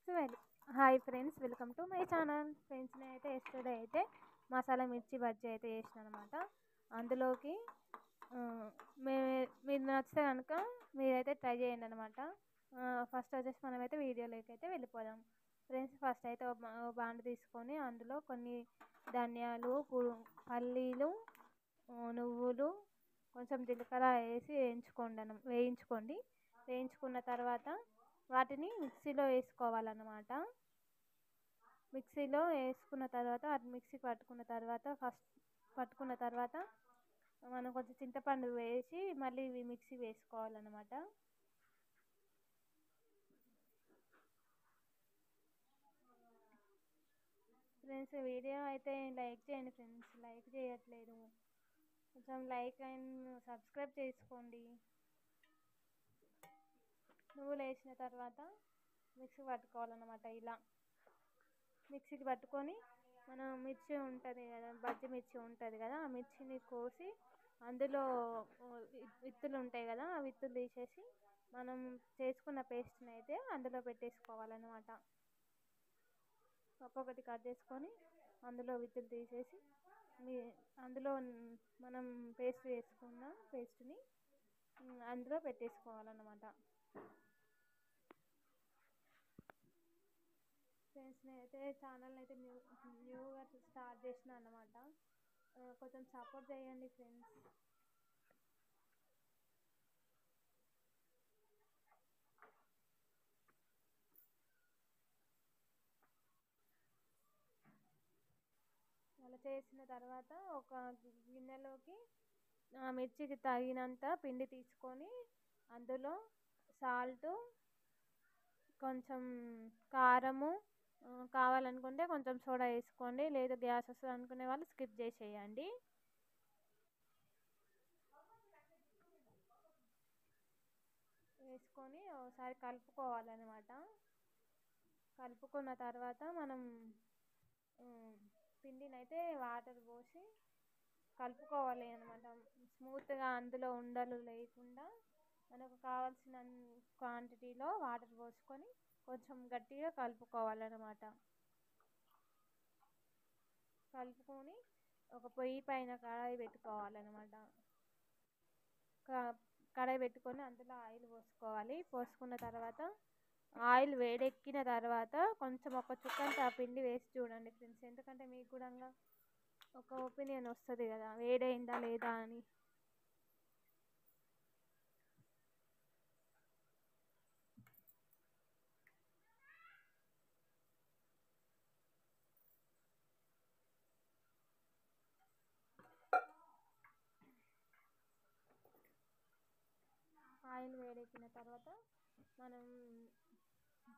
So hi friends, welcome to my channel. Friends, నేనైతే yesterday అయితే మసాలా మిర్చి బజ్జీ అయితే చేసిన అనమాట. అందులోకి ఆ, మే మీరు నచ్చితే కనుక మీరైతే ట్రై చేయండి అనమాట. ఫస్ట్ వచ్చేసి మనమైతే వీడియోలోకి అయితే వెళ్ళిపోదాం. ఫ్రెండ్స్, ఫస్ట్ అయితే ఓ బాండ్ తీసుకొని అందులో కొన్ని ధనియాలు, పల్లీలు, నువ్వులు, కొంచెం జీలకర్ర వేసి వేయించుకోండి. వేయించుకున్న తర్వాత వాటిని మిక్సీలో వేసుకోవాలన్నమాట. మిక్సీలో వేసుకున్న తర్వాత అది మిక్సీకి పట్టుకున్న తర్వాత మనం కొంచెం చింతపండు వేసి మళ్ళీ ఇవి మిక్సీ వేసుకోవాలన్నమాట. ఫ్రెండ్స్, వీడియో అయితే లైక్ చేయండి. ఫ్రెండ్స్, లైక్ చేయట్లేదు. కొంచెం లైక్ అండ్ సబ్స్క్రైబ్ చేసుకోండి. నువ్వులు వేసిన తర్వాత మిక్సీ పట్టుకోవాలన్నమాట. ఇలా మిక్సీకి పట్టుకొని మనం మిర్చి ఉంటుంది కదా, బజ్జి మిర్చి ఉంటుంది కదా, ఆ మిర్చిని కోసి అందులో విత్తులు ఉంటాయి కదా, ఆ విత్తులు తీసేసి మనం చేసుకున్న పేస్ట్ని అయితే అందులో పెట్టేసుకోవాలన్నమాట. ఒక్కొక్కటి కట్ చేసుకొని అందులో విత్తులు తీసేసి అందులో మనం పేస్ట్ వేసుకున్న పేస్ట్ని అందులో పెట్టేసుకోవాలన్నమాట. ఫ్రెండ్స్, నేనైతే ఛానల్ అయితే న్యూగా స్టార్ట్ చేసిన అన్నమాట. కొంచెం సపోర్ట్ చేయండి ఫ్రెండ్స్. అలా చేసిన తర్వాత ఒక గిన్నెలోకి మిర్చికి తగినంత పిండి తీసుకొని అందులో సాల్ట్, కొంచెం కారము, కావాలనుకుంటే కొంచెం సోడా వేసుకోండి. లేదు గ్యాస్ వస్తుంది అనుకునే వాళ్ళు స్కిప్ చేసేయండి. వేసుకొని ఒకసారి కలుపుకోవాలన్నమాట. కలుపుకున్న తర్వాత మనం పిండిని అయితే వాటర్ పోసి కలుపుకోవాలి అనమాట. స్మూత్గా అందులో ఉండలు లేకుండా మనకు కావాల్సిన క్వాంటిటీలో వాటర్ పోసుకొని కొంచెం గట్టిగా కలుపుకోవాలన్నమాట. కలుపుకొని ఒక పొయ్యి పైన కడాయి పెట్టుకోవాలన్నమాట. కడాయి పెట్టుకొని అందులో ఆయిల్ పోసుకోవాలి. పోసుకున్న తర్వాత ఆయిల్ వేడెక్కిన తర్వాత కొంచెం ఒక చుక్కంత పిండి వేసి చూడండి ఫ్రెండ్స్. ఎందుకంటే మీకు కూడా ఒక ఒపీనియన్ వస్తుంది కదా, వేడైందా లేదా అని. ఆయిల్ వేడెక్కిన తర్వాత మనం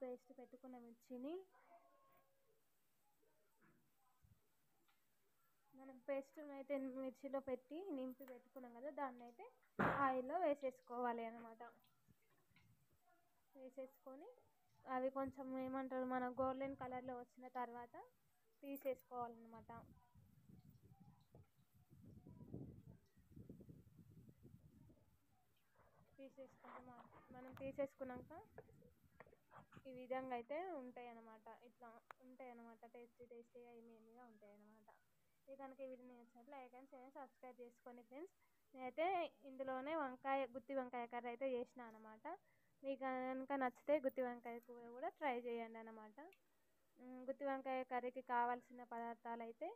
పేస్ట్ పెట్టుకున్న మిర్చిని అయితే మిర్చిలో పెట్టి నింపి పెట్టుకున్నాం కదా, దాన్ని అయితే ఆయిల్లో వేసేసుకోవాలి అనమాట. వేసేసుకొని అవి కొంచెం ఏమంటారు, మన గోల్డెన్ కలర్లో వచ్చిన తర్వాత తీసేసుకోవాలన్నమాట. మనం తీసేసుకున్నాక ఈ విధంగా అయితే ఉంటాయి అన్నమాట. ఇట్లా ఉంటాయి అన్నమాట. టేస్టీగా ఏమేమిగా ఉంటాయి అన్నమాట. మీకు కనుక ఈ వీడియో నచ్చినట్లు లైక్ అండ్ షేర్ సబ్స్క్రైబ్ చేసుకోండి ఫ్రెండ్స్. నేనైతే ఇందులోనే గుత్తి వంకాయ కర్రీ అయితే చేసిన అనమాట. మీకు కనుక నచ్చితే గుత్తి వంకాయ కూర కూడా ట్రై చేయండి అన్నమాట. గుత్తి వంకాయ కర్రీకి కావాల్సిన పదార్థాలు అయితే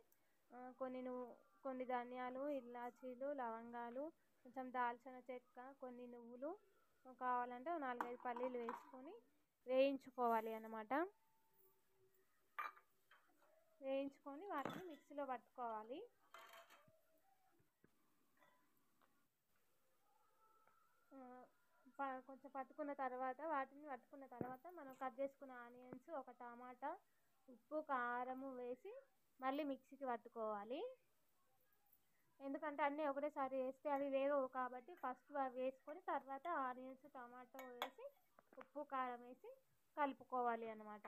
కొన్ని ధనియాలు, ఇలాచీలు, లవంగాలు, కొంచెం దాల్చిన చెక్క, కొన్ని నువ్వులు, కావాలంటే 4-5 పల్లీలు వేసుకొని వేయించుకోవాలి అన్నమాట. వేయించుకొని వాటిని మిక్సీలో పట్టుకోవాలి. కొంచెం పట్టుకున్న తర్వాత మనం కట్ చేసుకున్న ఆనియన్స్, ఒక టమాటా, ఉప్పు, కారము వేసి మళ్ళీ మిక్సీకి పట్టుకోవాలి. ఎందుకంటే అన్నీ ఒకటేసారి వేస్తే అవి వేగవు కాబట్టి ఫస్ట్ వేసుకొని తర్వాత ఆనియన్స్, టమాటో వేసి ఉప్పు, కారం వేసి కలుపుకోవాలి అన్నమాట.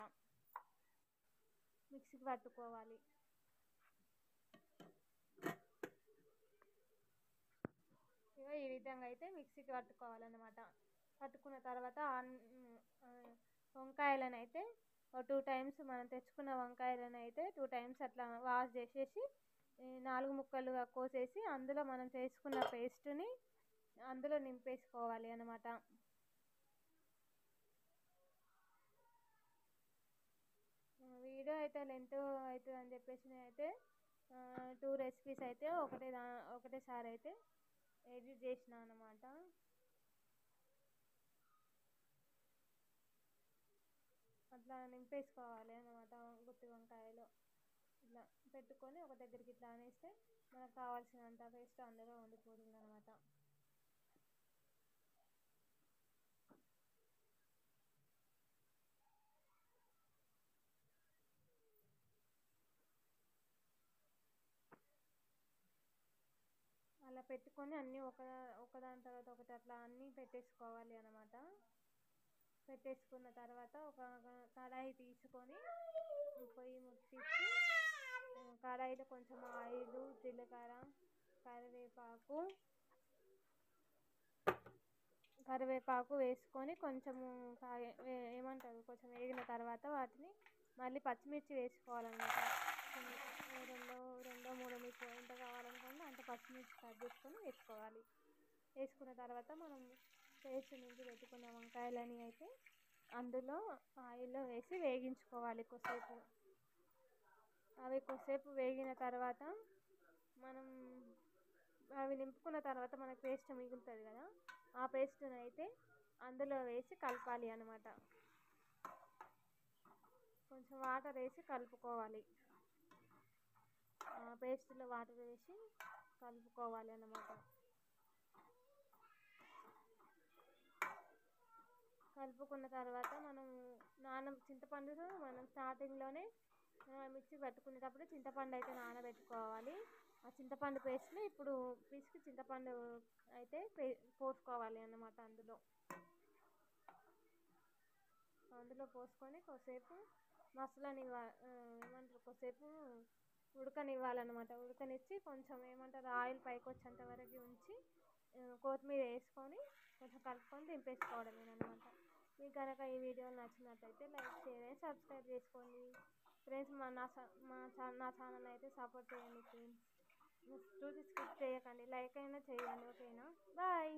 మిక్సీకి పట్టుకోవాలి. ఈ విధంగా అయితే మిక్సీకి పట్టుకోవాలన్నమాట. పట్టుకున్న తర్వాత వంకాయలను అయితే ఒక 2 టైమ్స్ మనం తెచ్చుకున్న వంకాయలను అయితే 2 టైమ్స్ అట్లా వాష్ చేసేసి 4 ముక్కలుగా కోసేసి అందులో మనం చేసుకున్న పేస్ట్ని అందులో నింపేసుకోవాలి అన్నమాట. వీడియో అయితే లెంత్ అవుతుంది అని చెప్పేసి నేనైతే 2 రెసిపీస్ అయితే ఒకటేసారి అయితే ఎడిట్ చేసిన అన్నమాట. అట్లా నింపేసుకోవాలి అన్నమాట గుత్తి వంకాయలో. ఇట్లా పెట్టుకొని ఒక దగ్గరికి ఇట్లా అనేస్తే మనకు కావాల్సినంత పేస్ట్ అందులో ఉండిపోతుంది అనమాట. అలా పెట్టుకొని అన్నీ ఒకదాని తర్వాత ఒకటి అట్లా అన్నీ పెట్టేసుకోవాలి అనమాట. పెట్టేసుకున్న తర్వాత ఒక కడాయి తీసుకొని పొయ్యి ముట్టించి కడాయిలో కొంచెం ఆయిల్, జీలకర్ర, కరివేపాకు వేసుకొని కొంచెము ఏమంటారు కొంచెం వేగిన తర్వాత వాటిని మళ్ళీ పచ్చిమిర్చి వేసుకోవాలన్నమాట. రెండో మూడో మీకు ఎంత కావాలనుకోండి అంత పచ్చిమిర్చి కట్ చేసుకొని వేసుకోవాలి. వేసుకున్న తర్వాత మనం పేస్ట్ నుంచి పెట్టుకున్న వంకాయలని అయితే అందులో ఆయిల్లో వేసి వేగించుకోవాలి కొద్దిసేపు. అవి కొద్దిసేపు వేగిన తర్వాత మనం అవి నింపుకున్న తర్వాత మనకు పేస్ట్ మిగులుతుంది కదా, ఆ పేస్ట్ని అయితే అందులో వేసి కలపాలి అన్నమాట. కొంచెం వాటర్ వేసి కలుపుకోవాలి. పేస్ట్లో వాటర్ వేసి కలుపుకోవాలి అన్నమాట. కలుపుకున్న తర్వాత మనం చింతపండును మనం స్టార్టింగ్లోనే మిక్సీ పట్టుకునేటప్పుడు చింతపండు అయితే నానబెట్టుకోవాలి. ఆ చింతపండు పేస్ట్ని ఇప్పుడు పిసికి చింతపండు అయితే పోసుకోవాలి అన్నమాట. అందులో పోసుకొని కొద్దిసేపు కొద్దిసేపు ఉడకనివ్వాలన్నమాట. ఉడకనిచ్చి కొంచెం ఆయిల్ పైకి వచ్చేంత వరకు ఉంచి కొత్తిమీర వేసుకొని కొంచెం కలుపుకొని దింపేసుకోవడమేనమాట. మీకు కనుక ఈ వీడియో నచ్చినట్లయితే లైక్, షేర్ అండ్ సబ్స్క్రైబ్ చేసుకోండి ఫ్రెండ్స్. నా ఛానల్ అయితే సపోర్ట్ చేయండి ఫ్రెండ్స్. చూసి స్కిప్ చేయకండి, లైక్ అయినా చేయండి. ఓకేనా, బాయ్.